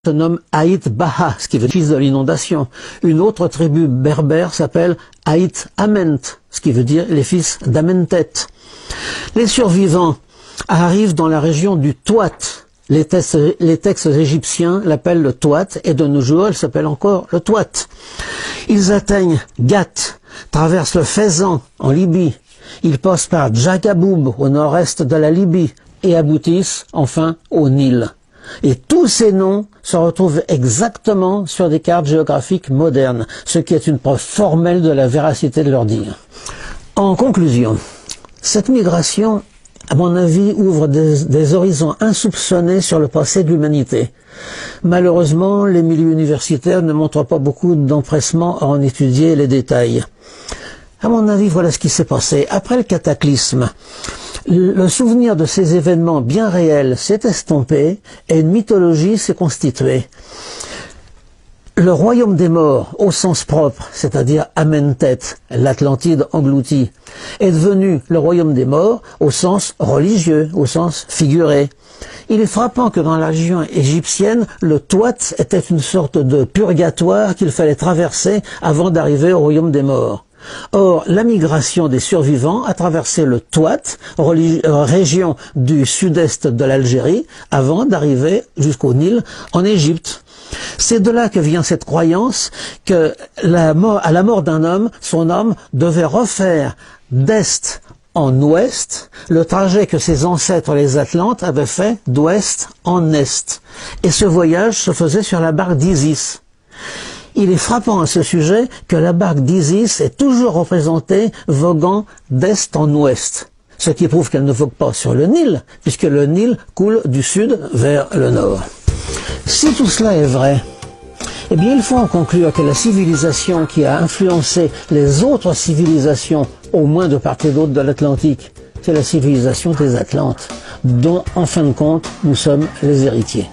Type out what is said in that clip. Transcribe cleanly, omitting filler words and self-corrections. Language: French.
se nomme Haït Baha, ce qui veut dire fils de l'inondation. Une autre tribu berbère s'appelle Haït Ament, ce qui veut dire les fils d'Amentet. Les survivants arrivent dans la région du Touat. Les textes égyptiens l'appellent le Touat et de nos jours, elle s'appelle encore le Touat. Ils atteignent Gath, traversent le Fezzan en Libye. Ils passent par Djagaboub au nord-est de la Libye et aboutissent enfin au Nil. Et tous ces noms se retrouvent exactement sur des cartes géographiques modernes, ce qui est une preuve formelle de la véracité de leur dire. En conclusion, cette migration, à mon avis, ouvre des horizons insoupçonnés sur le passé de l'humanité. Malheureusement, les milieux universitaires ne montrent pas beaucoup d'empressement à en étudier les détails. À mon avis, voilà ce qui s'est passé. Après le cataclysme, le souvenir de ces événements bien réels s'est estompé et une mythologie s'est constituée. Le royaume des morts, au sens propre, c'est-à-dire Amentet, l'Atlantide engloutie, est devenu le royaume des morts au sens religieux, au sens figuré. Il est frappant que dans la région égyptienne, le Touat était une sorte de purgatoire qu'il fallait traverser avant d'arriver au royaume des morts. Or, la migration des survivants a traversé le Touat, région du sud-est de l'Algérie, avant d'arriver jusqu'au Nil en Égypte. C'est de là que vient cette croyance que à la mort d'un homme, son âme devait refaire d'est en ouest le trajet que ses ancêtres les Atlantes avaient fait d'ouest en est. Et ce voyage se faisait sur la barque d'Isis. Il est frappant à ce sujet que la barque d'Isis est toujours représentée voguant d'est en ouest, ce qui prouve qu'elle ne vogue pas sur le Nil, puisque le Nil coule du sud vers le nord. Si tout cela est vrai, eh bien il faut en conclure que la civilisation qui a influencé les autres civilisations, au moins de part et d'autre de l'Atlantique, c'est la civilisation des Atlantes, dont en fin de compte nous sommes les héritiers.